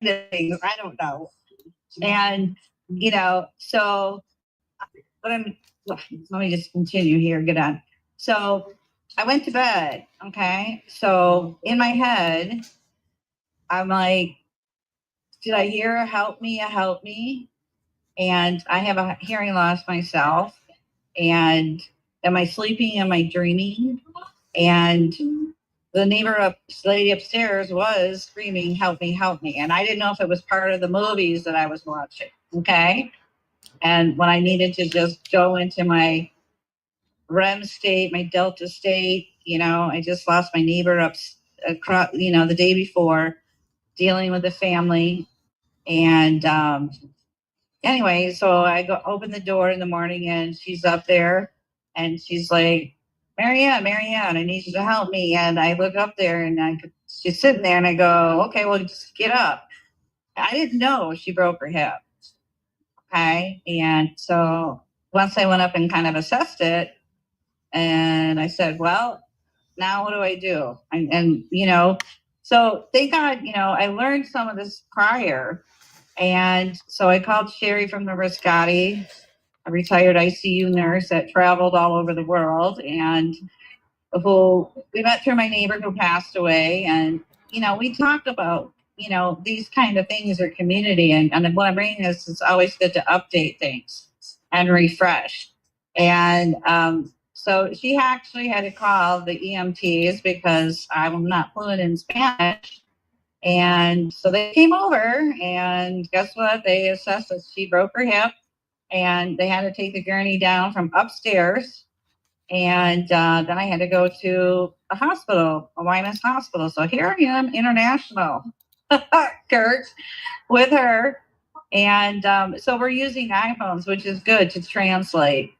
things. I don't know. And, you know, so but I'm, let me just continue here, get on. So I went to bed. Okay. So in my head, I'm like, did I hear a help me, a help me? And I have a hearing loss myself. And am I sleeping? Am I dreaming? And the lady upstairs was screaming, help me, help me. And I didn't know if it was part of the movies that I was watching. Okay. And when I needed to just go into my REM state, my Delta state, I just lost my neighbor up across, the day before, dealing with the family. And anyway, so I go open the door in the morning and she's up there and she's like, Marianne, I need you to help me. And I look up there and she's sitting there and I go, okay, well, just get up. I didn't know she broke her hip. Okay. And so once I went up and kind of assessed it, and I said, well, now what do I do? So thank God, I learned some of this prior. And so I called Sherry from the Riscotti, a retired ICU nurse that traveled all over the world, and who we met through my neighbor who passed away. And, we talked about, these kind of things or community. And what I'm bringing is it's always good to update things and refresh. And so she actually had to call the EMTs because I'm not fluent in Spanish. And so they came over, and guess what? They assessed that she broke her hip, and they had to take the gurney down from upstairs. And then I had to go to a hospital, a YMS hospital. So here I am, international, Kurt, with her. And so we're using iPhones, which is good to translate.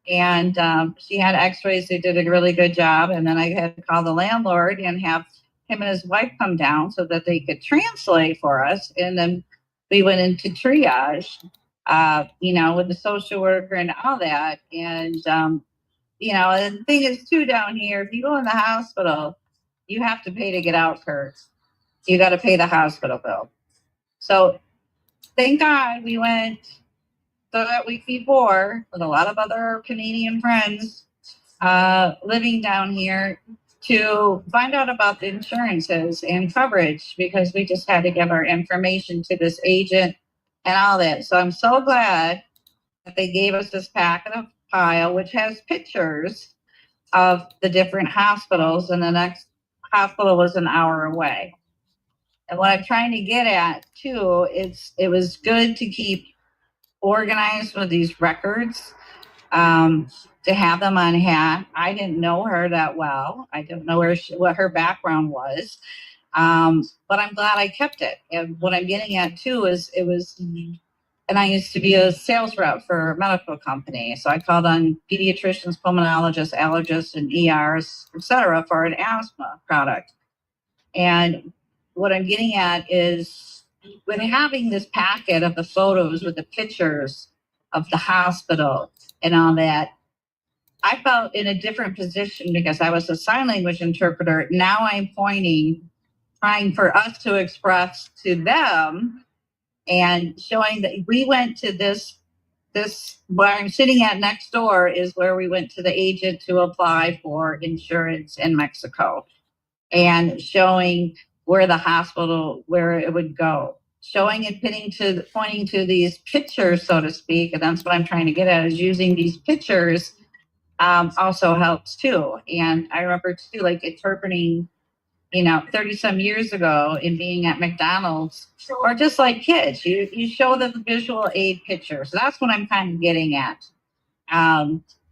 And she had x-rays. They did a really good job. And then I had to call the landlord and have him and his wife come down so that they could translate for us. And then we went into triage, with the social worker and all that. And, and the thing is, too, down here, if you go in the hospital, you have to pay to get out first. You got to pay the hospital bill. So thank God we went that week before with a lot of other Canadian friends living down here to find out about the insurances and coverage, because we just had to give our information to this agent and all that. So I'm so glad that they gave us this packet of file, which has pictures of the different hospitals, and the next hospital was an hour away. And what I'm trying to get at too is it was good to keep organized with these records, to have them on hand. I didn't know her that well. I didn't know what her background was. But I'm glad I kept it. And what I'm getting at too is and I used to be a sales rep for a medical company. So I called on pediatricians, pulmonologists, allergists, and ERs, et cetera, for an asthma product. And what I'm getting at is with having this packet of the photos with the pictures of the hospital and all that, I felt in a different position because I was a sign language interpreter. Now I'm trying for us to express to them and showing that we went to this where I'm sitting at next door is where we went to the agent to apply for insurance in Mexico, and showing where the hospital, where it would go, showing it, pointing to these pictures, so to speak. And that's what I'm trying to get at, is using these pictures also helps too. And I remember too, like interpreting, 30 some years ago in being at McDonald's, or just like kids, you show them the visual aid pictures. So that's what I'm kind of getting at.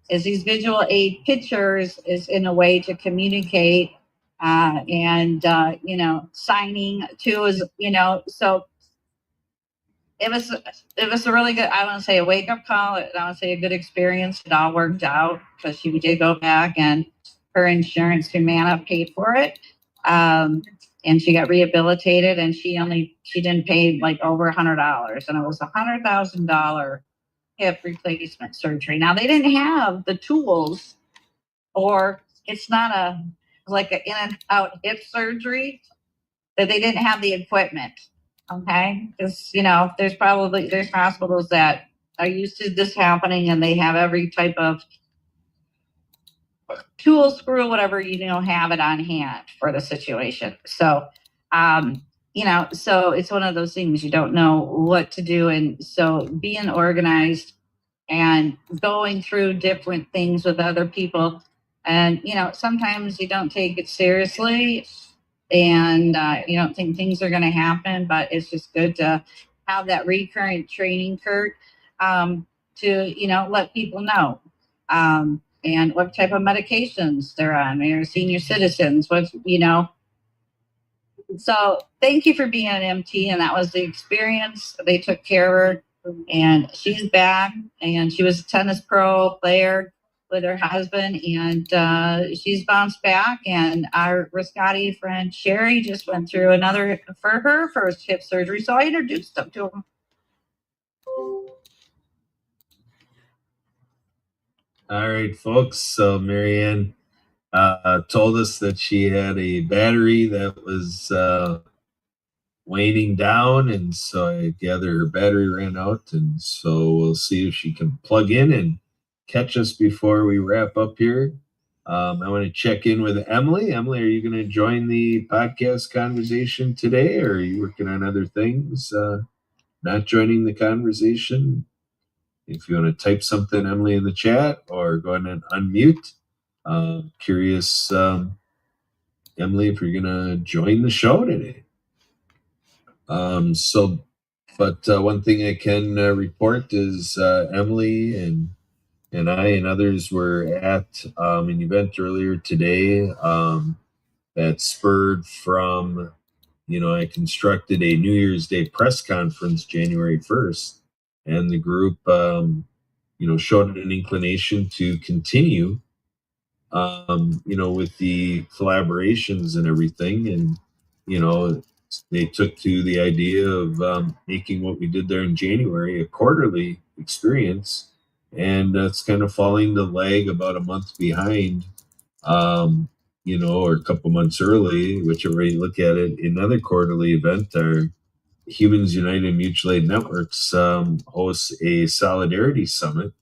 Is these visual aid pictures is in a way to communicate, and signing too is, so it was a really good, I want to say a wake up call. I want to say a good experience. It all worked out because she did go back and her insurance, Humana, paid for it. And she got rehabilitated, and she didn't pay like over $100, and it was $100,000 hip replacement surgery. Now they didn't have the tools, or it's not like an in and out hip surgery, that they didn't have the equipment. Okay, because there's hospitals that are used to this happening, and they have every type of tool, screw, whatever, have it on hand for the situation. So, so it's one of those things you don't know what to do. And so being organized and going through different things with other people. And, sometimes you don't take it seriously and you don't think things are going to happen, but it's just good to have that recurrent training, Kurt, to, let people know. And what type of medications they're on. They're senior citizens. So thank you for being an MT, and that was the experience. They took care of her, and she's back. And she was a tennis pro player with her husband, and she's bounced back. And our Riscotti friend Sherry just went through another for her first hip surgery, so I introduced them to them. All right, folks. So Marianne told us that she had a battery that was waning down, and so I gather her battery ran out, and so we'll see if she can plug in and catch us before we wrap up here. I want to check in with Emily. Emily, are you going to join the podcast conversation today, or are you working on other things? Not joining the conversation? If you want to type something, Emily, in the chat, or go ahead and unmute. Curious, Emily, if you're going to join the show today. One thing I can report is Emily and I and others were at an event earlier today that spurred from, I constructed a New Year's Day press conference January 1st, and the group, showed an inclination to continue, with the collaborations and everything. And, they took to the idea of making what we did there in January a quarterly experience. And it's kind of falling the lag about a month behind, or a couple months early, whichever way you look at it. Another quarterly event, our Humans United Mutual Aid Networks hosts a Solidarity Summit.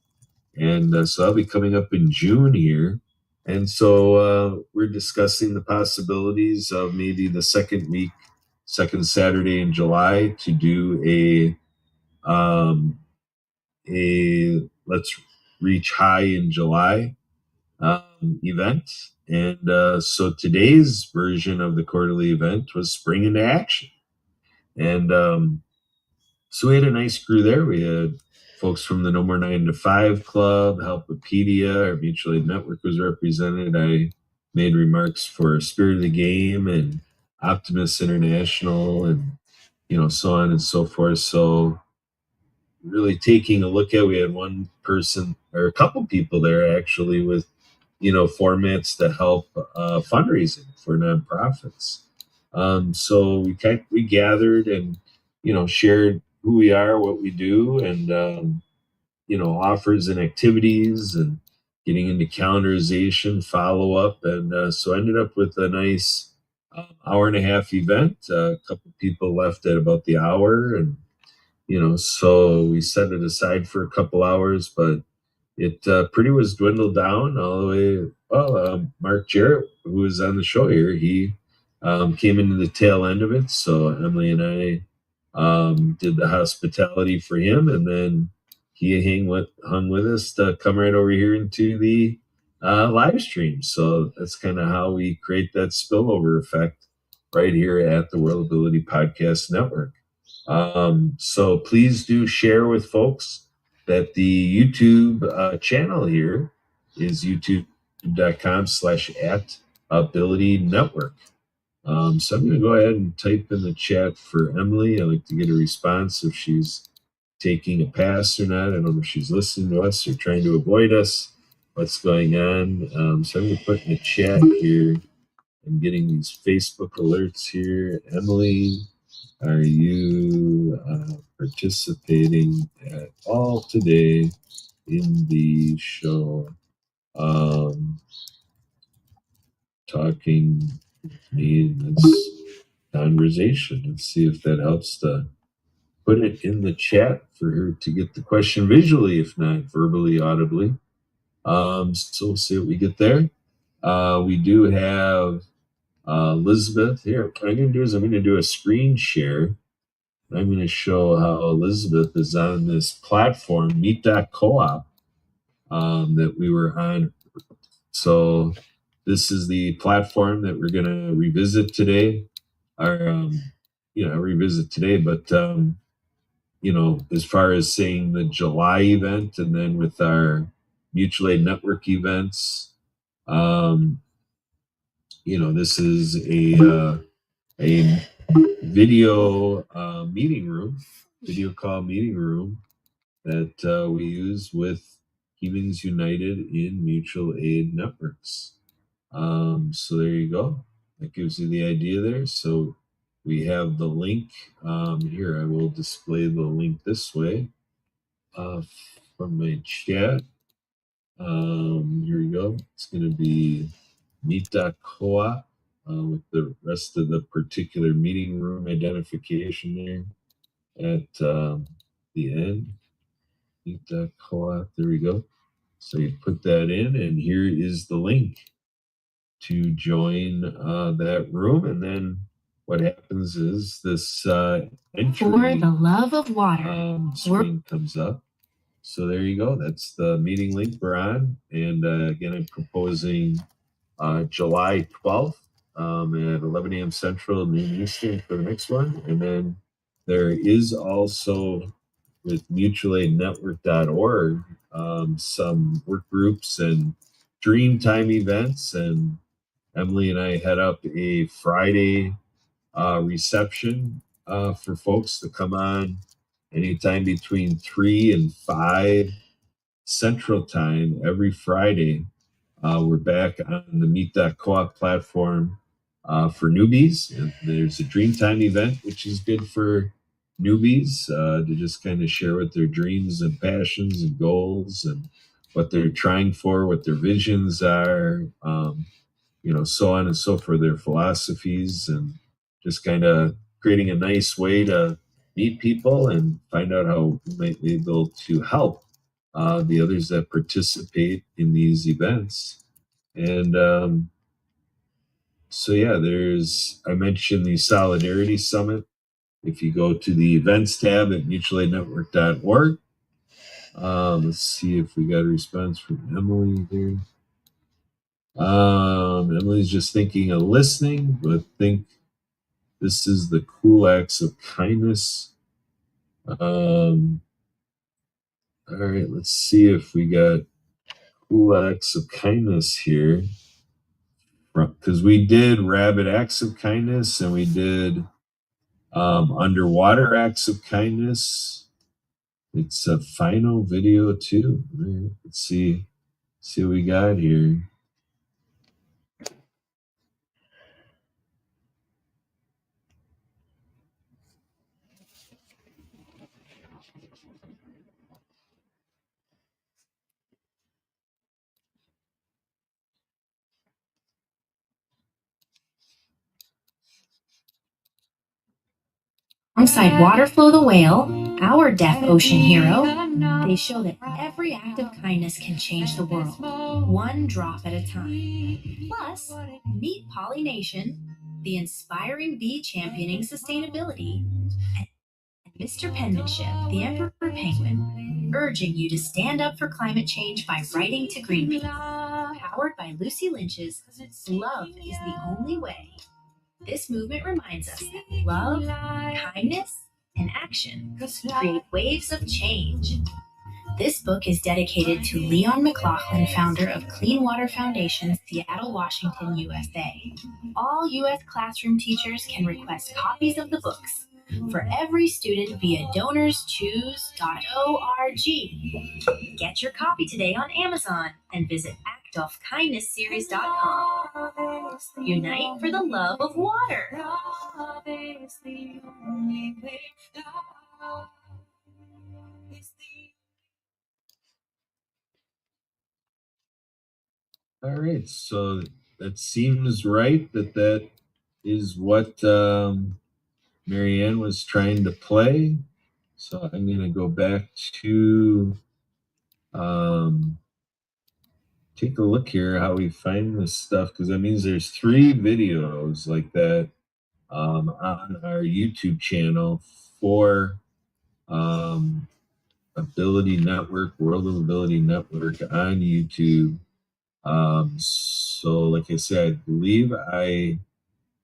And so that'll be coming up in June here. And so we're discussing the possibilities of maybe the second Saturday in July, to do a Let's Reach High in July event. And so today's version of the quarterly event was Spring into Action. And so we had a nice crew there. We had folks from the No More 9 to 5 Club, Helpopedia, our mutual aid network was represented. I made remarks for Spirit of the Game and Optimist International, and so on and so forth. So really taking a look at, we had one person or a couple people there actually with formats to help fundraising for nonprofits. So we gathered and shared who we are, what we do, and offers and activities, and getting into calendarization, follow up, and so I ended up with a nice hour and a half event. A couple people left at about the hour, and so we set it aside for a couple hours, but it pretty was dwindled down all the way. Well, Mark Jarrett, who was on the show here, he came into the tail end of it. So Emily and I did the hospitality for him, and then he hung with us to come right over here into the live stream. So that's kind of how we create that spillover effect right here at the Worldability Podcast Network. So please do share with folks that the YouTube channel here is youtube.com/@ability network. So I'm going to go ahead and type in the chat for Emily. I'd like to get a response if she's taking a pass or not. I don't know if she's listening to us or trying to avoid us. What's going on? So I'm going to put in the chat here. I'm getting these Facebook alerts here. Emily, are you participating at all today in the show? Talking with me. conversation. Let's see if that helps to put it in the chat for her to get the question visually, if not verbally, audibly. So we'll see what we get there. We do have Elizabeth here. What I'm going to do is I'm going to do a screen share. I'm going to show how Elizabeth is on this platform, Meet.coop, that we were on. So this is the platform that we're going to revisit today, or revisit today. But as far as saying the July event, and then with our mutual aid network events, this is a video video call meeting room that we use with Humans United in mutual aid networks. So there you go. That gives you the idea there. So we have the link here. I will display the link this way from my chat. Here we go. It's going to be meet.coop with the rest of the particular meeting room identification there at the end. Meet.coop. There we go. So you put that in, and here is the link to join that room. And then what happens is this entry for the love of water screen comes up. So there you go. That's the meeting link we're on. And again, I'm proposing July 12th at 11 a.m. Central, noon Eastern for the next one. And then there is also with mutualaidnetwork.org some work groups and dream time events. And Emily and I head up a Friday reception for folks to come on anytime between 3 and 5 Central Time every Friday. We're back on the Meet.coop platform for newbies. And there's a Dreamtime event, which is good for newbies to just kind of share what their dreams and passions and goals and what they're trying for, what their visions are, so on and so forth, their philosophies, and just kind of creating a nice way to meet people and find out how we might be able to help the others that participate in these events. And I mentioned the Solidarity Summit. If you go to the events tab at mutualaidnetwork.org, let's see if we got a response from Emily here. Emily's just thinking of listening, but think this is the cool acts of kindness. All right, let's see if we got cool acts of kindness here. Because we did rabbit acts of kindness and we did underwater acts of kindness. It's a final video too. Let's see what we got here. Alongside Waterflow the whale, our deaf ocean hero, they show that every act of kindness can change the world, one drop at a time. Plus, meet Pollination, the inspiring bee championing sustainability, and Mr. Penmanship, the Emperor Penguin, urging you to stand up for climate change by writing to Greenpeace. Powered by Lucy Lynch's Love is the Only Way. This movement reminds us that love, kindness, and action create waves of change. This book is dedicated to Leon McLaughlin, founder of Clean Water Foundation, Seattle, Washington, USA. All U.S. classroom teachers can request copies of the books for every student via donorschoose.org. Get your copy today on Amazon and visit actofkindnessseries.com. Unite for the love of water. All right, so that seems right that is what Marianne was trying to play. So I'm going to go back to take a look here how we find this stuff, because that means there's 3 videos like that on our YouTube channel for Ability Network, World of Ability Network on YouTube. So like I said, I believe I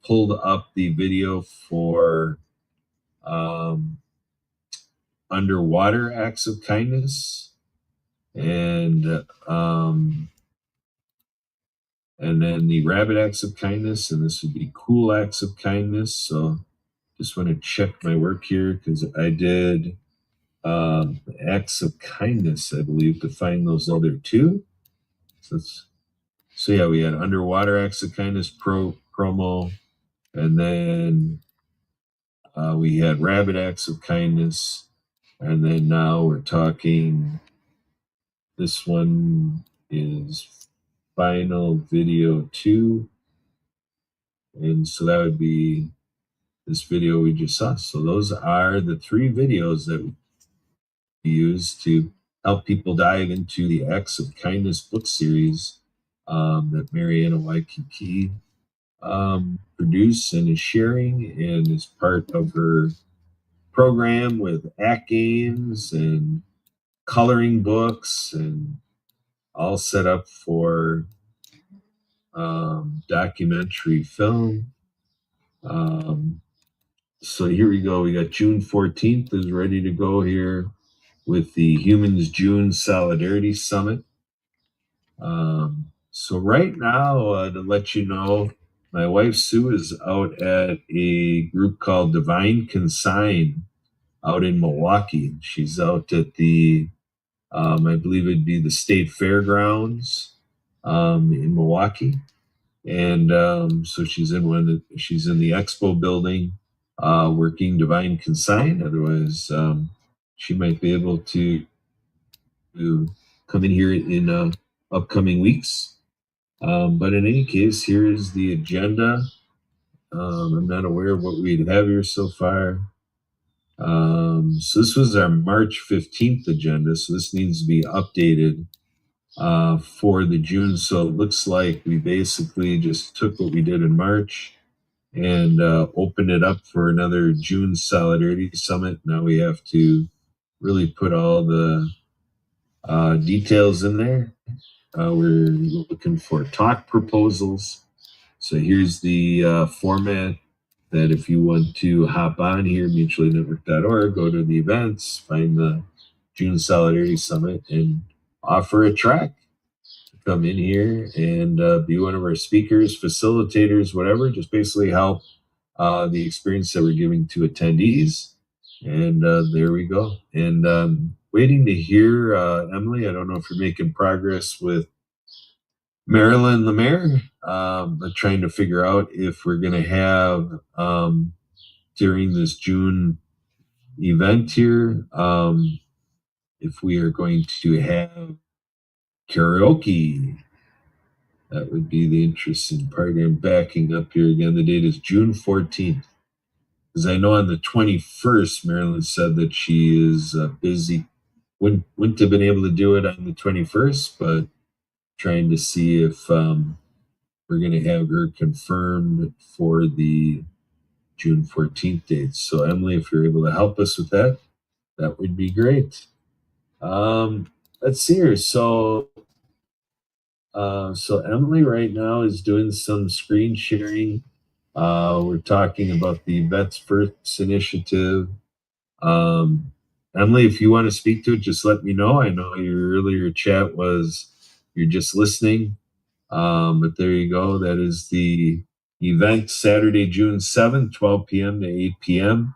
pulled up the video for underwater acts of kindness, and then the rabbit acts of kindness, and this would be cool acts of kindness. So just want to check my work here, because I did acts of kindness, I believe, to find those other 2. So yeah, we had underwater acts of kindness promo, and then we had rabbit acts of kindness, and then now we're talking. This one is final video 2, and so that would be this video we just saw. So those are the 3 videos that we use to help people dive into the Acts of Kindness book series that Mariana Waikiki produced and is sharing, and is part of her program with act games and coloring books, and all set up for documentary film. So here we go. We got June 14th is ready to go here with the Humans June Solidarity Summit. So right now, to let you know, my wife Sue is out at a group called Divine Consign out in Milwaukee. She's out at the, I believe it'd be the State Fairgrounds in Milwaukee. And so she's in the expo building, working Divine Consign. Otherwise, she might be able to come in here in upcoming weeks. But in any case, here is the agenda. I'm not aware of what we'd have here so far. So this was our March 15th agenda. So this needs to be updated for the June. So it looks like we basically just took what we did in March and opened it up for another June Solidarity Summit. Now we have to really put all the details in there. We're looking for talk proposals. So here's the format that if you want to hop on here, mutuallynetwork.org, go to the events, find the June Solidarity Summit, and offer a track to come in here and be one of our speakers, facilitators, whatever. Just basically help the experience that we're giving to attendees. And there we go. And waiting to hear, Emily, I don't know if you're making progress with Marilyn Lemaire, but trying to figure out if we're going to have during this June event here, if we are going to have karaoke. That would be the interesting part. I'm backing up here again. The date is June 14th. Because I know on the 21st, Marilyn said that she is busy. Wouldn't have been able to do it on the 21st, but trying to see if we're going to have her confirmed for the June 14th date. So Emily, if you're able to help us with that, that would be great. Let's see here. So Emily right now is doing some screen sharing. We're talking about the Vets First initiative. Emily, if you want to speak to it, just let me know. I know your earlier chat was you're just listening. But there you go. That is the event Saturday, June 7th, 12 p.m. to 8 p.m.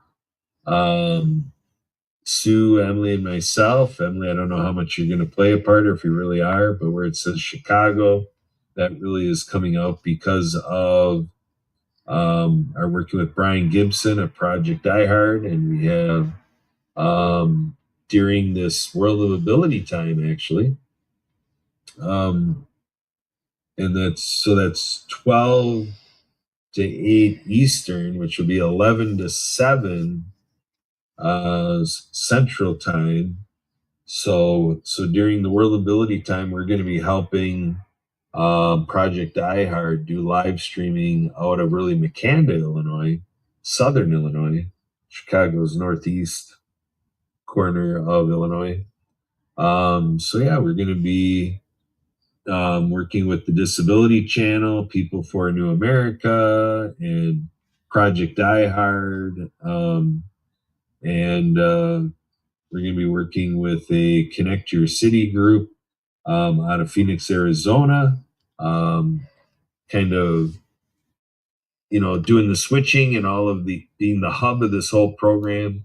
Sue, Emily, and myself. Emily, I don't know how much you're going to play a part or if you really are, but where it says Chicago, that really is coming out because of our working with Brian Gibson at Project iHeart. And we have during this World of Ability time, actually. And that's 12 to 8 Eastern, which will be 11 to 7 Central Time. So during the World Ability Time, we're going to be helping Project iHeart do live streaming out of really McCanda, Illinois, Southern Illinois, Chicago's northeast corner of Illinois. So yeah, we're going to be working with the Disability Channel, People for a New America, and Project iHeart, and we're going to be working with a Connect Your City group out of Phoenix, Arizona, kind of, doing the switching and all of the being the hub of this whole program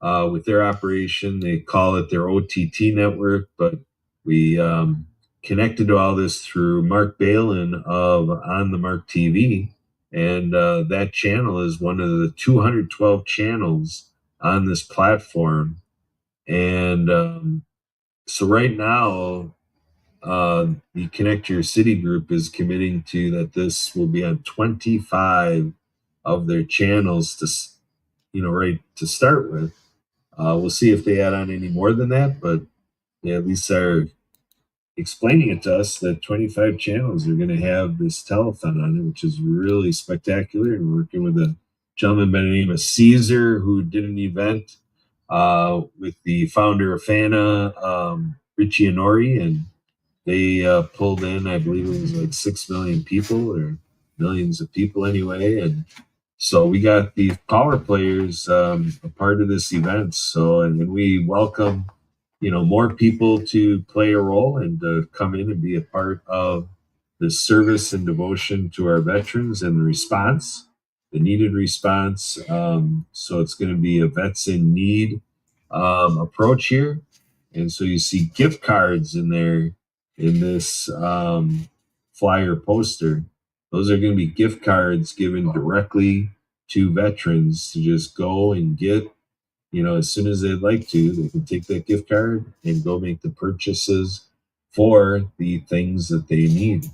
with their operation. They call it their OTT network, but we connected to all this through Mark Balin of On the Mark TV. And that channel is one of the 212 channels on this platform. And so right now, the Connect Your City group is committing to that this will be on 25 of their channels right to start with. We'll see if they add on any more than that, but they at least are explaining it to us that 25 channels are going to have this telethon on it, which is really spectacular. And we're working with a gentleman by the name of Caesar, who did an event with the founder of FANA, Richie Honori, and they pulled in, I believe it was like 6 million people, or millions of people anyway. And so we got the power players a part of this event. So, and we welcome, more people to play a role and to come in and be a part of the service and devotion to our veterans and the response, the needed response. So it's going to be a vets in need approach here. And so you see gift cards in there in this flyer poster. Those are going to be gift cards given directly to veterans to just go and get, as soon as they'd like to. They can take that gift card and go make the purchases for the things that they need.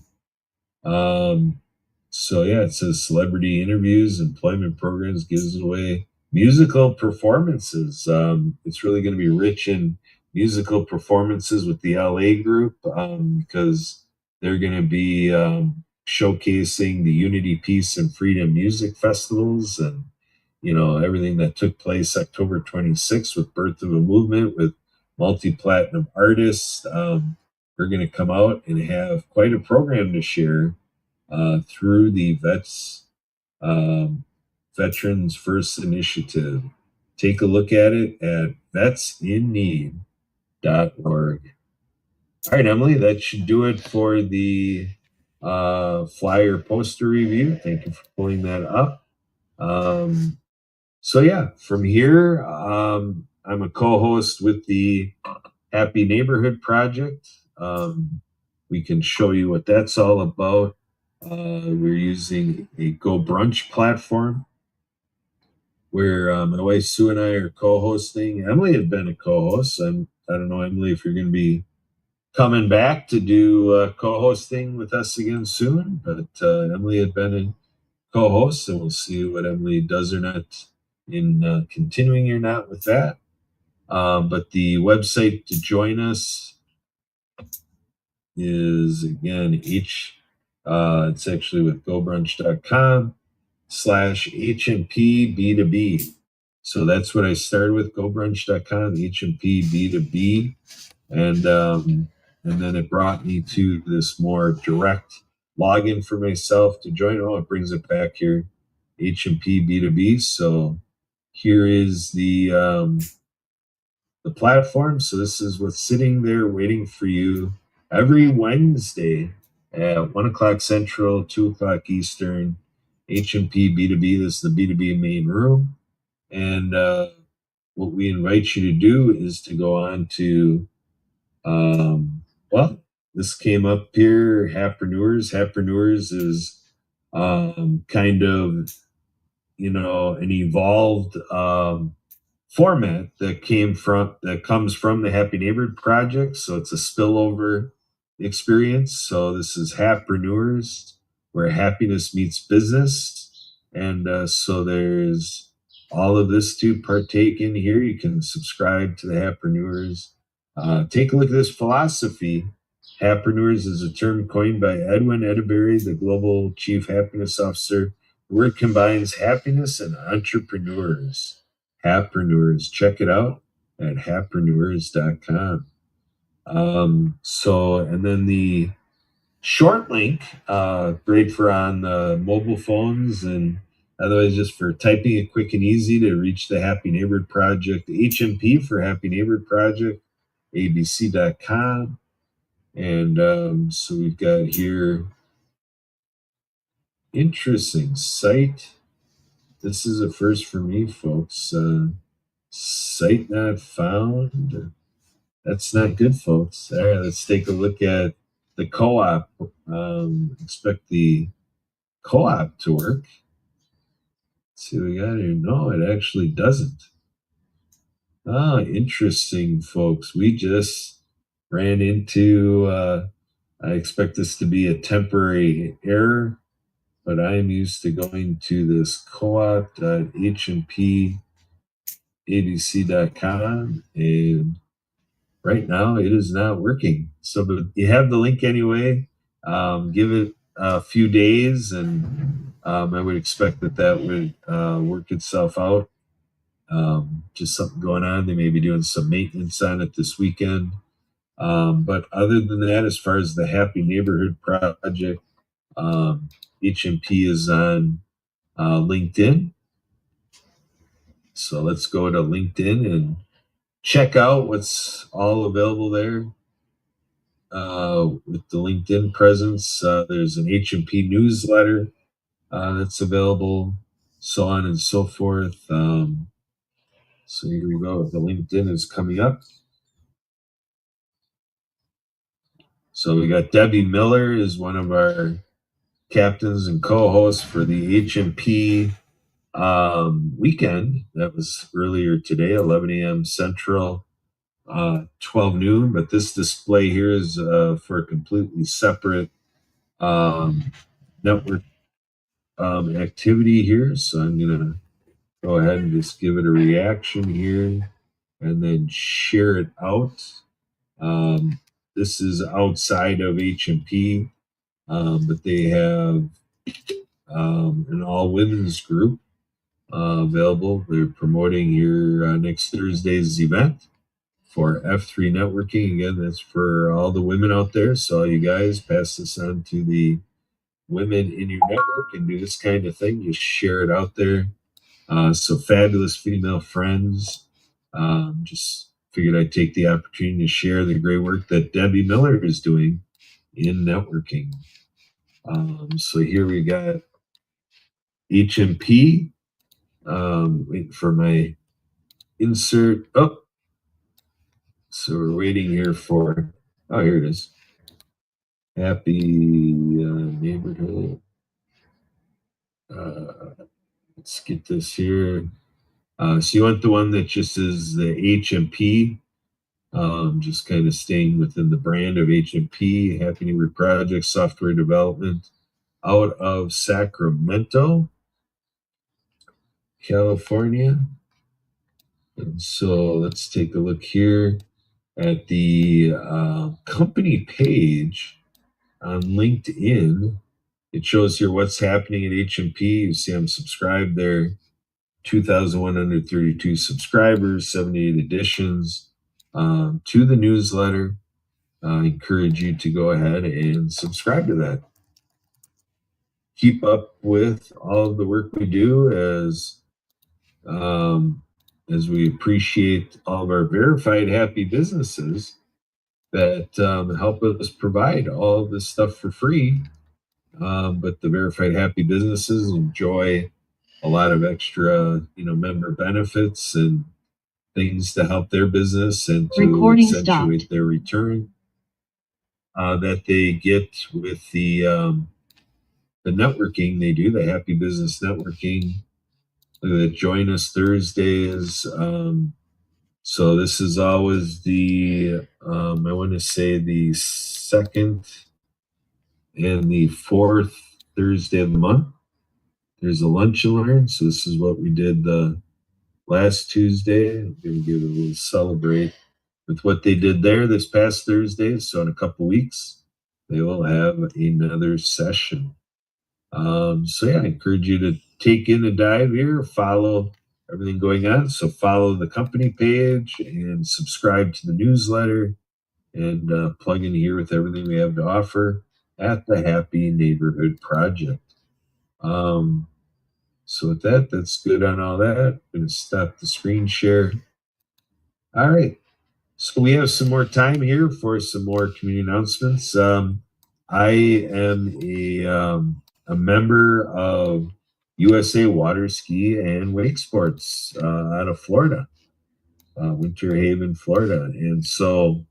So yeah, it says celebrity interviews, employment programs, gives away musical performances. It's really going to be rich in musical performances with the LA group because they're going to be showcasing the Unity, Peace, and Freedom music festivals and everything that took place October 26th with Birth of a Movement with multi-platinum artists. We're going to come out and have quite a program to share through the Veterans First Initiative. Take a look at it at vetsinneed.org. All right, Emily, that should do it for the flyer poster review. Thank you for pulling that up. So yeah, from here, I'm a co-host with the Happy Neighborhood Project. We can show you what that's all about. We're using a Go Brunch platform where my wife Sue and I are co-hosting. Emily had been a co-host. I don't know, Emily, if you're going to be coming back to do co-hosting with us again soon, but Emily had been a co-host, and we'll see what Emily does or not in continuing or not with that. But the website to join us is, again, it's actually with gobrunch.com/HMP-B2B. So that's what I started with, gobrunch.com, HMP-B2B. And then it brought me to this more direct login for myself to join. Oh, it brings it back here, HMP-B2B. So here is the platform. So this is what's sitting there waiting for you every Wednesday at 1 o'clock Central, 2 o'clock Eastern, HMP B2B. This is the B2B main room. And what we invite you to do is to go on to, this came up here, Happreneurs. Happreneurs is kind of, an evolved format that comes from the Happy Neighborhood Project. So it's a spillover experience. So this is Happreneurs, where happiness meets business. And so there's all of this to partake in here. You can subscribe to the Happreneurs. Take a look at this philosophy. Happreneurs is a term coined by Edwin Edeberry, the Global Chief Happiness Officer. The word combines happiness and entrepreneurs. Happreneurs. Check it out at happreneurs.com. And then the short link, great for on mobile phones and otherwise just for typing it quick and easy to reach the Happy Neighborhood Project, HMP for Happy Neighborhood Project, abc.com. And so we've got here, interesting site. This is a first for me, folks. Site not found. That's not good, folks. All right, let's take a look at the co-op. Expect the co-op to work. Let's see what we got here. No, it actually doesn't. Ah, interesting, folks. We just ran into, I expect this to be a temporary error, but I am used to going to this co-op.hmpabc.com, and right now it is not working. So but you have the link anyway. Give it a few days, and I would expect that would work itself out. Just something going on. They may be doing some maintenance on it this weekend. But other than that, as far as the Happy Neighborhood Project, HMP is on LinkedIn. So let's go to LinkedIn and check out what's all available there. With the LinkedIn presence, there's an HMP newsletter that's available, so on and so forth. So here we go. The LinkedIn is coming up. So we got Debbie Miller is one of our captains and co-hosts for the HMP weekend. That was earlier today, 11 a.m. Central, 12 noon. But this display here is for a completely separate network activity here. So I'm going to go ahead and just give it a reaction here and then share it out. This is outside of HMP, but they have an all women's group available. They're promoting here next Thursday's event for F3 networking. Again, that's for all the women out there. So you guys pass this on to the women in your network and do this kind of thing. Just share it out there. So fabulous female friends. Just figured I'd take the opportunity to share the great work that Debbie Miller is doing in networking. So here we got HMP. Waiting for my insert. Oh, so we're waiting here for. Oh, here it is. Happy Neighborhood. Let's get this here. So you want the one that just is the HMP. Just kind of staying within the brand of HMP, Happy Neighborhood Project Software Development, out of Sacramento, California. And so let's take a look here at the company page on LinkedIn. It shows here what's happening at HMP. You see I'm subscribed there. 2,132 subscribers, 78 editions to the newsletter. I encourage you to go ahead and subscribe to that. Keep up with all of the work we do as we appreciate all of our verified happy businesses that help us provide all of this stuff for free. But the verified happy businesses enjoy a lot of extra, member benefits and things to help their business and to accentuate their return that they get with the networking they do, the Happy Business Networking. Look at that, join us Thursdays. So this is always the, I want to say the second and the fourth Thursday of the month. there's a lunch and learn. So this is what we did the last Tuesday. I'm going to give it a little celebrate with what they did there this past Thursday. So in a couple weeks, they will have another session. So yeah, I encourage you to take in a dive here, follow everything going on. So follow the company page and subscribe to the newsletter and plug in here with everything we have to offer at the Happy Neighborhood Project. So with that, that's good on all that. I'm going to stop the screen share. All right. So we have some more time here for some more community announcements. I am a member of USA Water Ski and Wake Sports out of Florida, Winter Haven, Florida, and so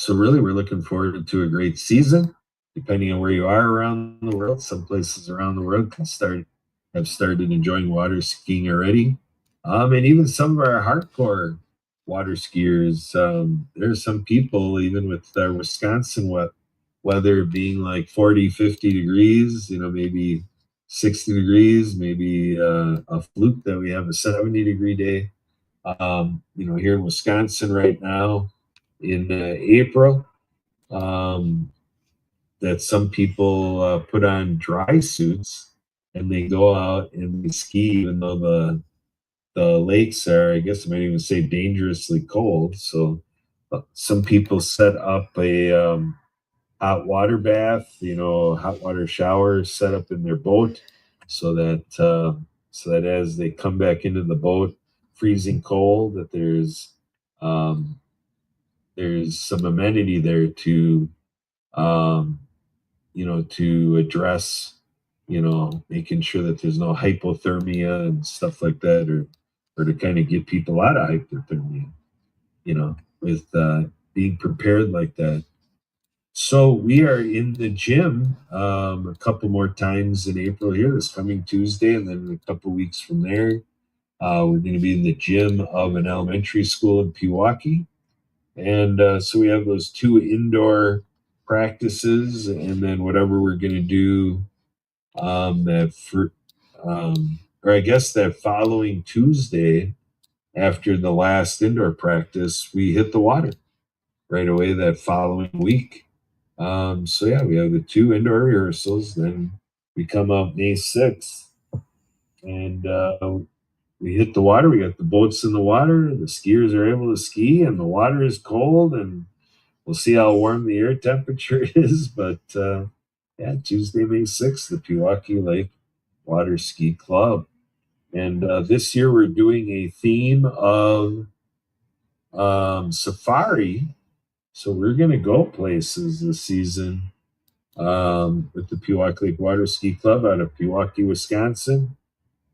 really we're looking forward to a great season. Depending on where you are around the world, some places around the world have started enjoying water skiing already, and even some of our hardcore water skiers. There's some people, even with Wisconsin weather being like 40, 50 degrees, maybe 60 degrees, maybe a fluke that we have a 70-degree day. Here in Wisconsin right now in April, that some people put on dry suits and they go out and they ski, even though the lakes are, I guess I might even say, dangerously cold. So some people set up a hot water bath, hot water shower set up in their boat, so that as they come back into the boat, freezing cold, that there's some amenity there to um, to address, making sure that there's no hypothermia and stuff like that, or to kind of get people out of hypothermia, with being prepared like that. So we are in the gym a couple more times in April here, this coming Tuesday, and then a couple weeks from there, we're going to be in the gym of an elementary school in Pewaukee. And so we have those two indoor practices, and then whatever we're going to do or I guess that following Tuesday after the last indoor practice, we hit the water right away that following week. So yeah, we have the two indoor rehearsals. Then we come out May 6th, and we hit the water. We got the boats in the water. The skiers are able to ski, and the water is cold, and we'll see how warm the air temperature is. But yeah, Tuesday, May 6th, the Pewaukee Lake Water Ski Club. And this year we're doing a theme of safari. So we're going to go places this season with the Pewaukee Lake Water Ski Club out of Pewaukee, Wisconsin.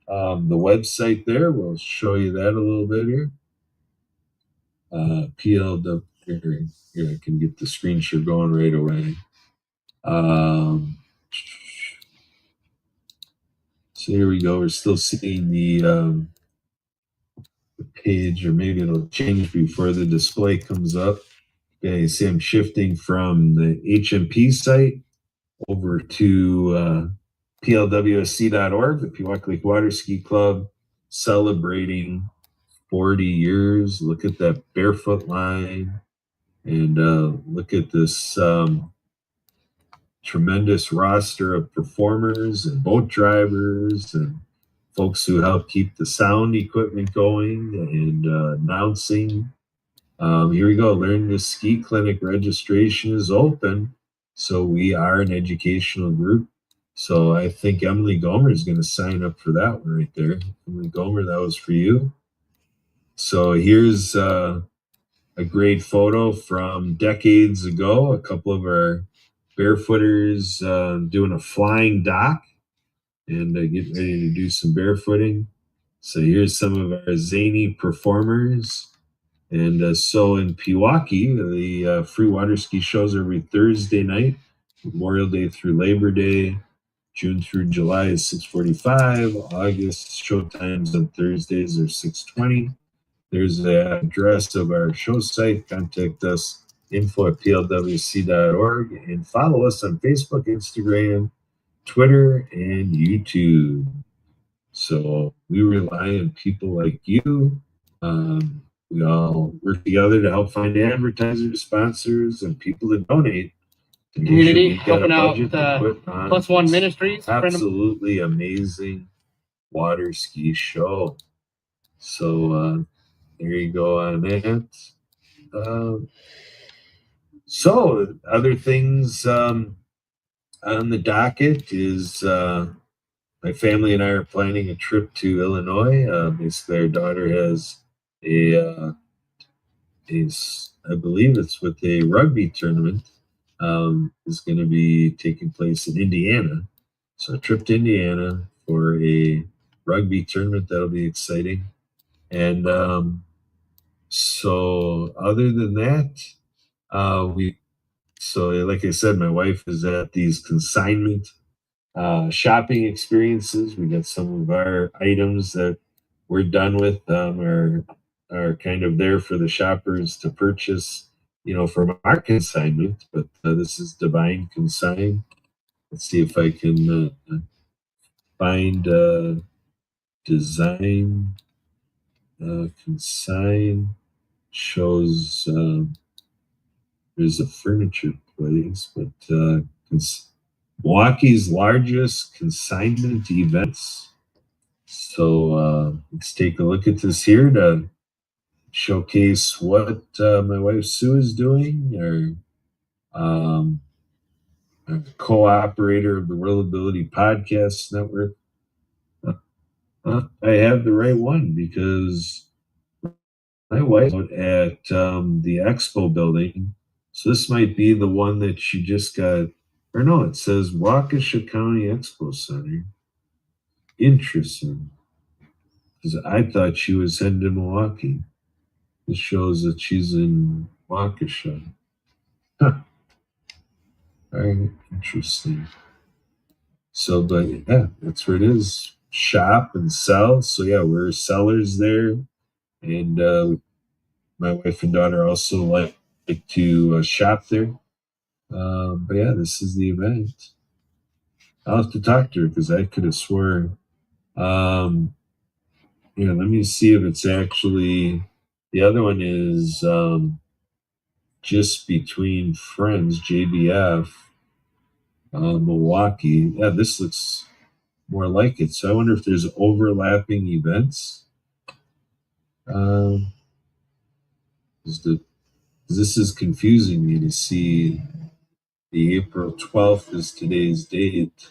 The website there, we'll show you that a little bit here. PLW, here I can get the screen share going right away. So here we go. We're still seeing the page, or maybe it'll change before the display comes up. Okay, you see I'm shifting from the HMP site over to plwsc.org, the Pewaukee Lake Water Ski Club, celebrating 40 years. Look at that barefoot line, and look at this tremendous roster of performers and boat drivers and folks who help keep the sound equipment going and announcing. Here we go. Learn to Ski Clinic registration is open. So we are an educational group. So I think Emily Gomer is going to sign up for that one right there. Emily Gomer, that was for you. So here's a great photo from decades ago. A couple of our barefooters doing a flying dock and getting ready to do some barefooting. So here's some of our zany performers. And so in Pewaukee, the free water ski shows are every Thursday night, Memorial Day through Labor Day. June through July is 6:45. August show times on Thursdays are 6:20. There's the address of our show site. Contact us, info@plwc.org, and follow us on Facebook, Instagram, Twitter, and YouTube. So we rely on people like you. We all work together to help find advertisers, sponsors, and people to donate to make Community sure we've got helping a out budget to put on Plus One this Ministries. absolutely amazing water ski show. So there you go on that. So other things on the docket is my family and I are planning a trip to Illinois. Basically, our daughter has a I believe it's with a rugby tournament is going to be taking place in Indiana. So a trip to Indiana for a rugby tournament, that'll be exciting. And so other than that, like I said, my wife is at these consignment shopping experiences. We got some of our items that we're done with are kind of there for the shoppers to purchase, from our consignment. But this is Divine Consign. Let's see if I can find design consign shows. There's a furniture place, but Milwaukee's largest consignment events. So let's take a look at this here to showcase what my wife Sue is doing, um, a co-operator of the Worldability Podcast Network. I have the right one because my wife out at the Expo building. So this might be the one that she just got, or no, it says Waukesha County Expo Center. Interesting. Because I thought she was heading to Milwaukee. This shows that she's in Waukesha. Huh. Very interesting. So, but yeah, that's where it is. Shop and sell. So yeah, we're sellers there, and my wife and daughter also like to shop there. But yeah, this is the event. I'll have to talk to her because I could have swore. Let me see if it's actually the other one is just between friends, JBF, Milwaukee. Yeah, this looks more like it. So I wonder if there's overlapping events. Um, this is confusing me to see the April 12th is today's date.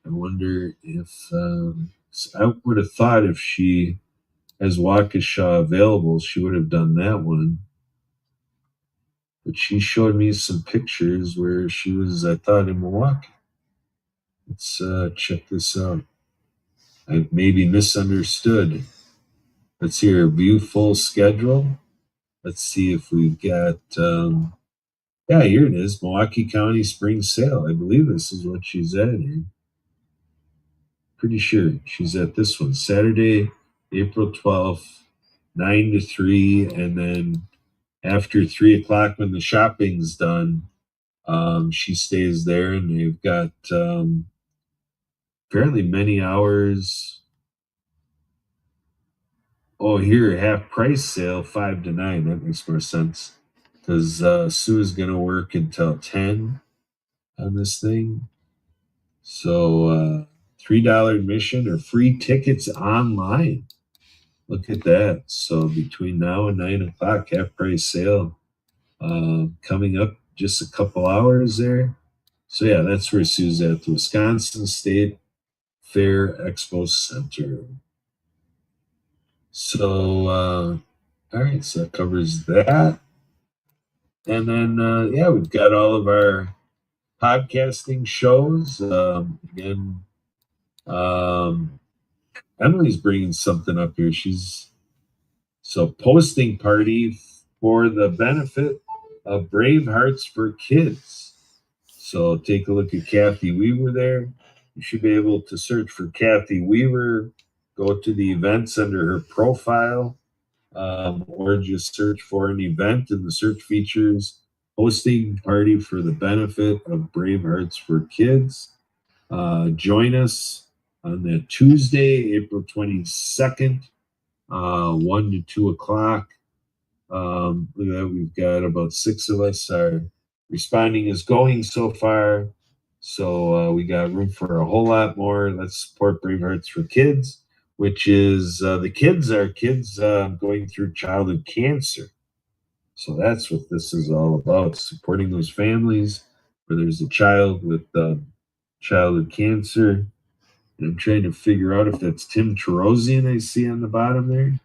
I wonder if I would have thought if she has Waukesha available, she would have done that one. But she showed me some pictures where she was, I thought, in Milwaukee. Let's check this out. I maybe misunderstood. Let's hear view full schedule. Let's see if we've got, yeah, here it is, Milwaukee County Spring Sale. I believe this is what she's at here. Pretty sure she's at this one, Saturday, April 12th, 9 to 3, and then after 3 o'clock when the shopping's done, she stays there, and they've got fairly many hours. Oh, here, half price sale, 5 to 9. That makes more sense because Sue is going to work until 10 on this thing. So $3 admission or free tickets online. Look at that. So between now and 9 o'clock, half price sale coming up just a couple hours there. So yeah, that's where Sue's at, the Wisconsin State Fair Expo Center. So all right, so that covers that. And then yeah, we've got all of our podcasting shows. Again, Emily's bringing something up here. So posting party for the benefit of Brave Hearts for Kids. So take a look at Kathy Weaver there. You should be able to search for Kathy Weaver, go to the events under her profile, or just search for an event in the search features hosting party for the benefit of Brave Hearts for Kids. Join us on that Tuesday, April 22nd, 1 to 2 o'clock. Look at that. We've got about 6 of us. Our responding is going so far. So we got room for a whole lot more. Let's support Brave Hearts for Kids, which is the kids are kids going through childhood cancer. So that's what this is all about, supporting those families where there's a child with childhood cancer. And I'm trying to figure out if that's Tim Terosian I see on the bottom there.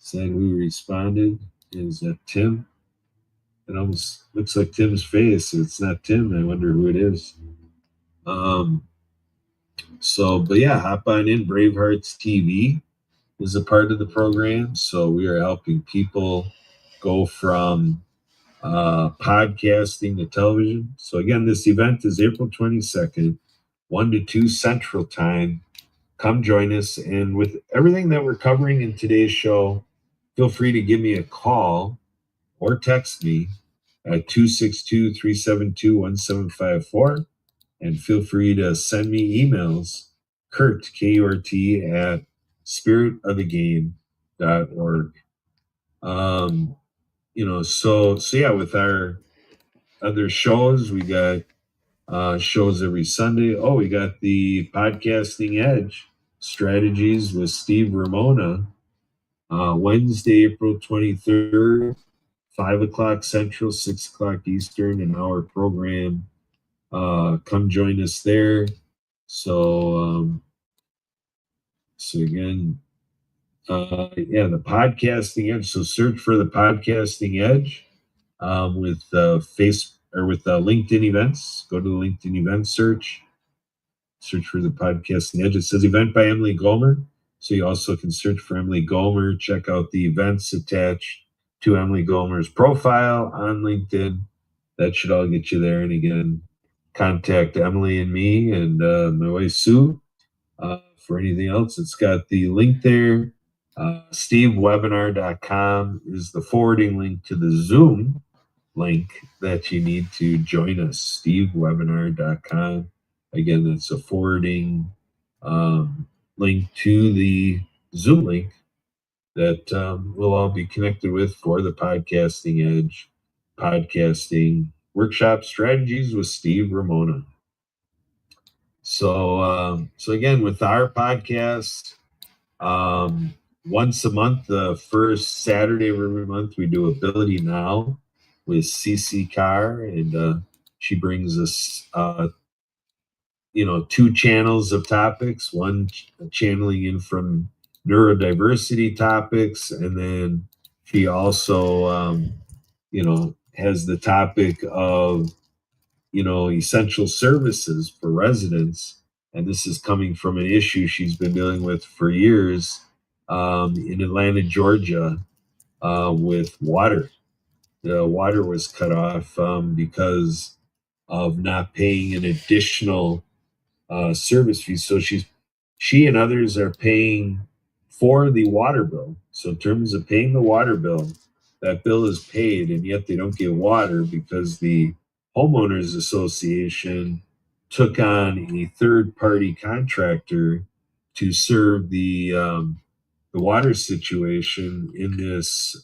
Is that who responded? Is that Tim? It almost looks like Tim's face. If it's not Tim, I wonder who it is. But yeah, hop on in. Bravehearts TV is a part of the program. So we are helping people go from podcasting to television. So again, this event is April 22nd, 1 to 2 Central Time. Come join us. And with everything that we're covering in today's show, feel free to give me a call or text me at 262-372-1754. And feel free to send me emails, Kurt, K-U-R-T, at spiritofthegame.org. So yeah, with our other shows, we got shows every Sunday. Oh, we got the Podcasting Edge Strategies with Steve Ramona, Wednesday, April 23rd, 5 o'clock Central, 6 o'clock Eastern, an hour program. Come join us there. So again, the Podcasting Edge. So search for the Podcasting Edge with with LinkedIn events. Go to the LinkedIn events search for the Podcasting Edge. It says event by Emily Gomer. So you also can search for Emily Gomer, check out the events attached to Emily Gomer's profile on LinkedIn. That should all get you there. And again, contact Emily and me and my wife Sue for anything else. It's got the link there. SteveWebinar.com is the forwarding link to the Zoom link that you need to join us. SteveWebinar.com. Again, that's a forwarding link to the Zoom link that we'll all be connected with for the Podcasting Edge podcasting workshop strategies with Steve Ramona. So again, with our podcast, once a month, the first Saturday of every month, we do Ability Now with CC Carr, and she brings us, 2 channels of topics. One channeling in from neurodiversity topics, and then she also, has the topic of essential services for residents. And this is coming from an issue she's been dealing with for years in Atlanta, Georgia, with water. The water was cut off because of not paying an additional service fee. So she and others are paying for the water bill. So in terms of paying the water bill, that bill is paid, and yet they don't get water because the homeowners association took on a third-party contractor to serve the water situation in this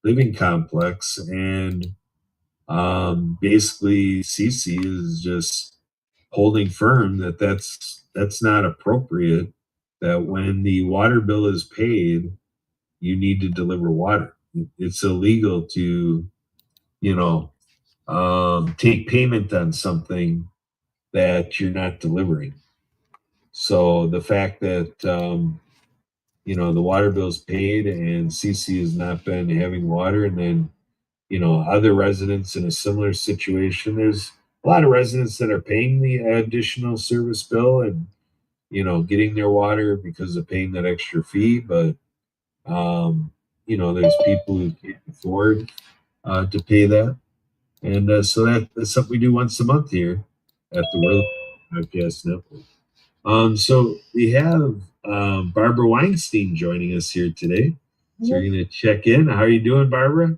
living complex. And basically CC is just holding firm that that's not appropriate, that when the water bill is paid, you need to deliver water. It's illegal to take payment on something that you're not delivering. So the fact that the water bill's paid and CC has not been having water, and then other residents in a similar situation, there's a lot of residents that are paying the additional service bill and getting their water because of paying that extra fee. But there's people who can't afford to pay that. And so that's something we do once a month here at the World Podcast Network. So we have Barbara Weinstein joining us here today. So we're going to check in. How are you doing, Barbara?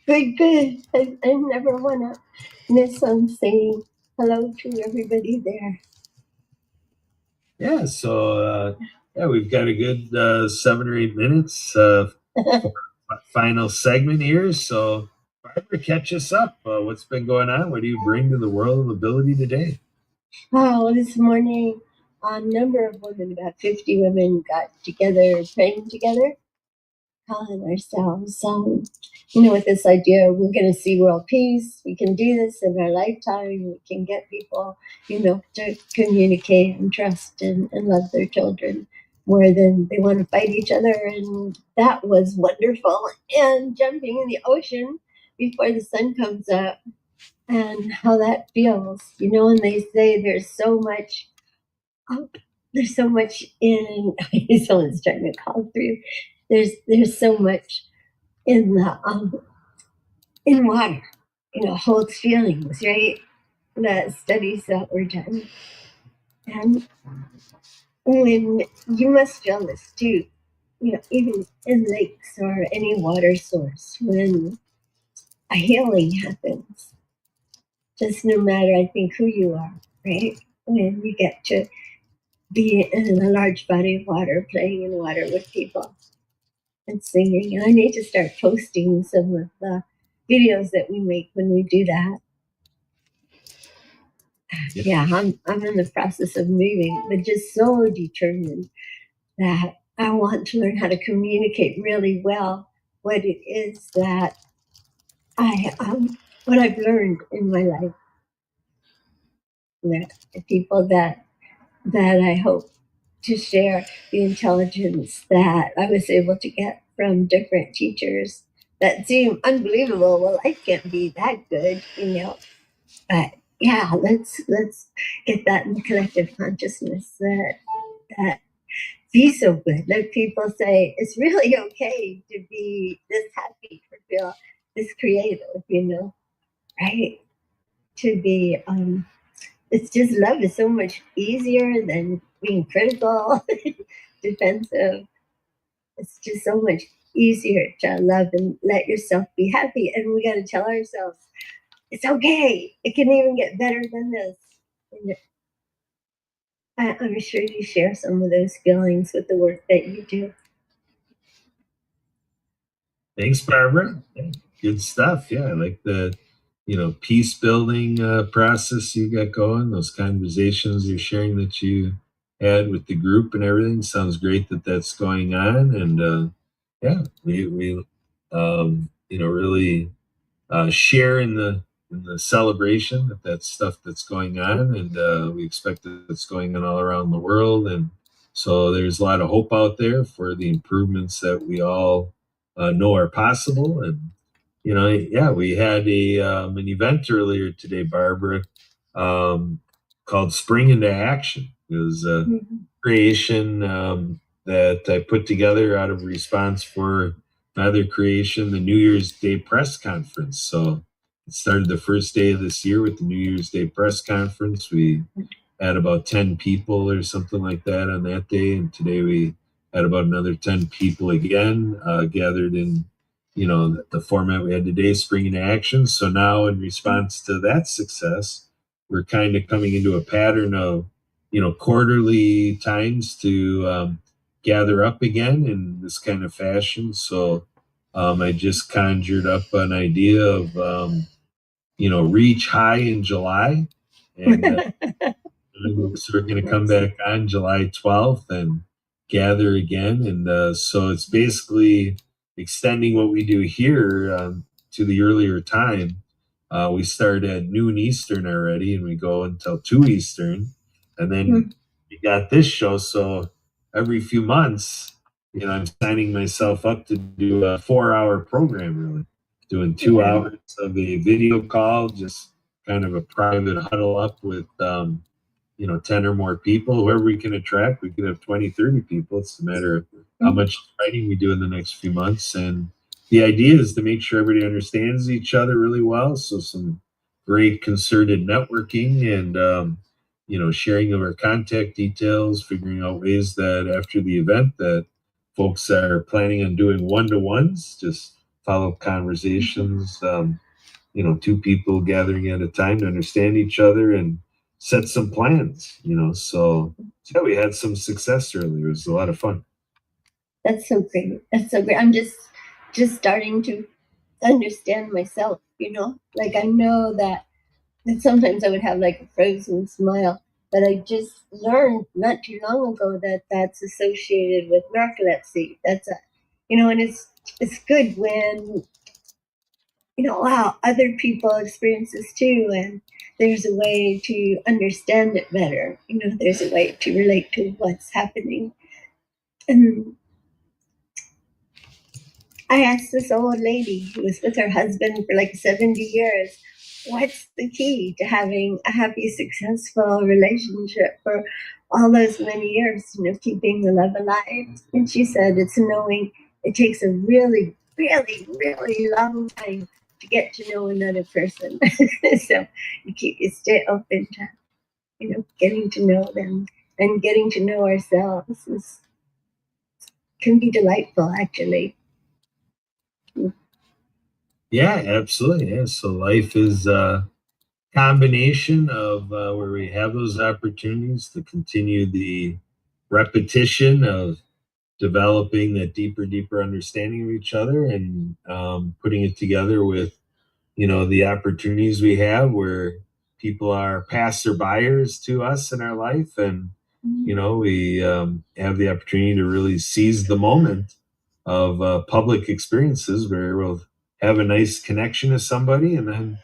Good. I never want to miss saying hello to everybody there. Yeah, so yeah, we've got a good 7 or 8 minutes for final segment here. So, Barbara, catch us up. What's been going on? What do you bring to the world of ability today? Oh, this morning, a number of women, about 50 women, got together, praying together, calling ourselves, with this idea we're going to see world peace. We can do this in our lifetime. We can get people, to communicate and trust and love their children more than they want to fight each other. And that was wonderful. And jumping in the ocean before the sun comes up and how that feels, and they say oh, there's so much in someone's trying to call through. There's so much in the in water, holds feelings, right? The studies that were done. And when you must feel this too, even in lakes or any water source, when a healing happens, just no matter, I think, who you are, right? When you get to be in a large body of water, playing in water with people and singing. And I need to start posting some of the videos that we make when we do that. Yeah, I'm in the process of moving, but just so determined that I want to learn how to communicate really well what it is that what I've learned in my life. The people that I hope to share the intelligence that I was able to get from different teachers that seem unbelievable. Well, life can't be that good, But yeah, let's get that in the collective consciousness that be so good. Let people say it's really okay to be this happy, to feel this creative, right? To be it's just love is so much easier than being critical, defensive. It's just so much easier to love and let yourself be happy. And we got to tell ourselves, it's okay. It can even get better than this. And I'm sure you share some of those feelings with the work that you do. Thanks, Barbara. Good stuff. Yeah, I like the peace building process you got going. Those conversations you're sharing that you had with the group and everything sounds great that that's going on. And yeah, we really share in the celebration that that's stuff that's going on, and we expect that it's going on all around the world. And so there's a lot of hope out there for the improvements that we all know are possible. And yeah, we had an event earlier today, Barbara, called Spring into Action. It was a creation that I put together out of response for my other creation, the New Year's Day press conference. So it started the first day of this year with the New Year's Day press conference. We had about 10 people or something like that on that day. And today we had about another 10 people again gathered in, the format we had today, Spring into Action. So now in response to that success, we're kind of coming into a pattern of, quarterly times to gather up again in this kind of fashion. So I just conjured up an idea of, reach high in July. And so we're going to come back on July 12th and gather again. And so it's basically extending what we do here to the earlier time. We start at noon Eastern already, and we go until 2 Eastern. And then we got this show. So every few months, I'm signing myself up to do a 4-hour program, really, doing 2 hours of a video call, just kind of a private huddle up with 10 or more people, whoever we can attract. We could have 20, 30 people. It's a matter of how much writing we do in the next few months. And the idea is to make sure everybody understands each other really well. So some great concerted networking and, sharing of our contact details, figuring out ways that after the event that folks are planning on doing one-to-ones, just follow conversations, 2 people gathering at a time to understand each other and set some plans, So yeah, we had some success earlier. It was a lot of fun. That's so great. That's so great. I'm just starting to understand myself, Like I know that sometimes I would have like a frozen smile, but I just learned not too long ago that that's associated with narcolepsy. And it's good when wow, other people experience this too, and there's a way to understand it better. There's a way to relate to what's happening. And I asked this old lady who was with her husband for like 70 years, what's the key to having a happy, successful relationship for all those many years, keeping the love alive? And she said, it's knowing it takes a really, really, really long time to get to know another person. So you stay open to, getting to know them, and getting to know ourselves can be delightful, actually. Yeah, absolutely. Yeah. So life is a combination of where we have those opportunities to continue the repetition of developing that deeper understanding of each other, and putting it together with, the opportunities we have where people are passerbyers to us in our life. And, we have the opportunity to really seize the moment of public experiences where we'll have a nice connection to somebody and then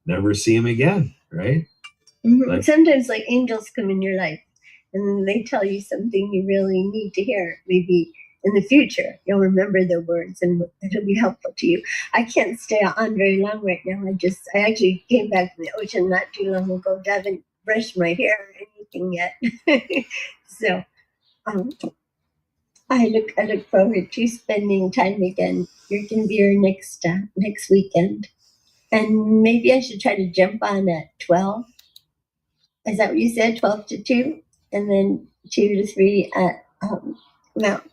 never see them again, right? Mm-hmm. Sometimes, like, angels come in your life and they tell you something you really need to hear. Maybe in the future, you'll remember the words and it'll be helpful to you. I can't stay on very long right now. I actually came back from the ocean not too long ago. I haven't brushed my hair or anything yet. So, I look forward to spending time again. You're going to be here next weekend. And maybe I should try to jump on at 12. Is that what you said? 12 to 2? And then 2 to 3 at Mount.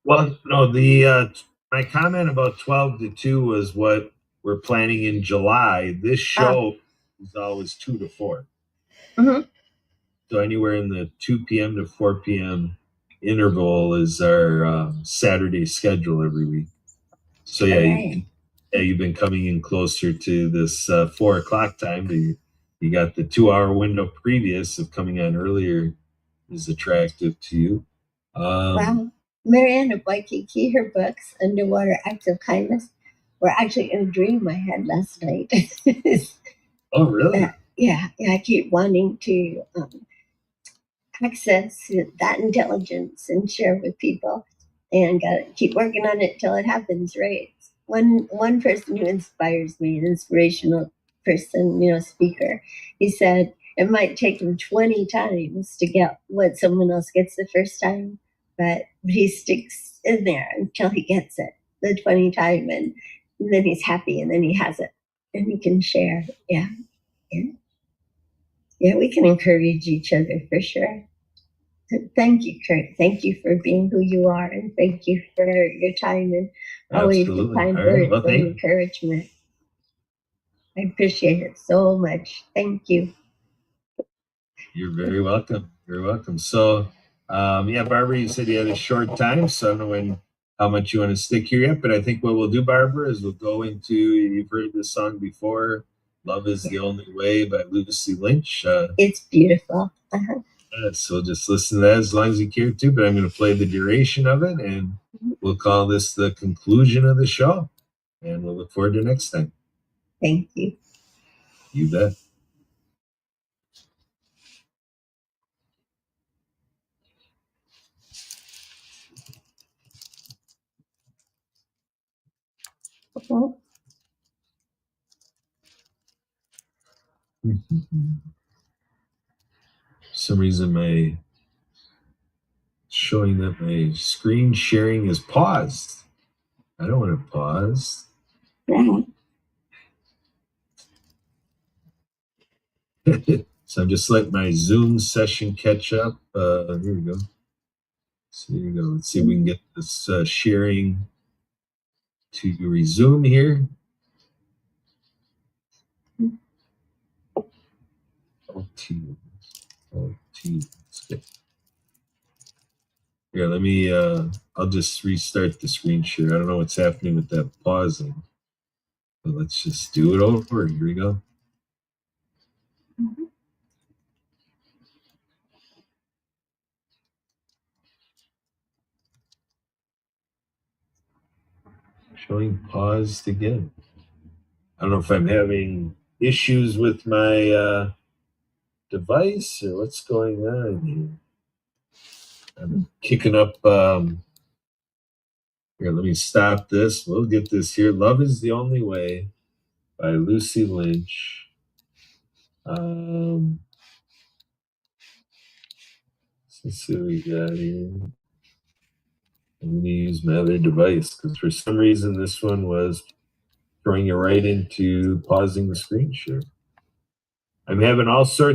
Well, no, the my comment about 12 to 2 was what we're planning in July. This show is always 2 to 4. Mm-hmm. So anywhere in the 2 p.m. to 4 p.m. interval is our Saturday schedule every week. So yeah, Right. you've been coming in closer to this 4 o'clock time. You got the 2 hour window previous of coming on earlier is attractive to you. Wow. Marianne of Waikiki, her books, Underwater Acts of Kindness, were actually in a dream I had last night. Oh, really? Yeah, I keep wanting to access that intelligence and share with people, and gotta keep working on it till it happens, right? One person who inspires me, an inspirational person, speaker, he said it might take him 20 times to get what someone else gets the first time, but he sticks in there until he gets it the 20 time, and then he's happy, and then he has it and he can share. Yeah, we can encourage each other for sure. Thank you, Kurt. Thank you for being who you are, and thank you for your time and always the kind words and encouragement. I appreciate it so much. Thank you. You're very welcome. You're welcome. So, yeah, Barbara, you said you had a short time, so I don't know how much you want to stick here yet, but I think what we'll do, Barbara, is we'll go into, you've heard this song before, Love is the Only Way by Lucy Lynch. It's beautiful. So just listen to that as long as you care to, but I'm going to play the duration of it, and we'll call this the conclusion of the show, and we'll look forward to next time. Thank you. You bet. For some reason showing that my screen sharing is paused. I don't want to pause. So I'm just letting my Zoom session catch up. Here we go. So here we go. Let's see if we can get this sharing to resume here. OT. Okay. Here, let me, I'll just restart the screen share. I don't know what's happening with that pausing, but let's just do it over. Here we go. Showing paused again. I don't know if I'm having issues with my device or what's going on here. I'm kicking up. Here, let me stop this. We'll get this here. Love is the Only Way by Lucy Lynch. Let's see what we got here. I'm going to use my other device because for some reason this one was throwing you right into pausing the screen share. I'm having all sorts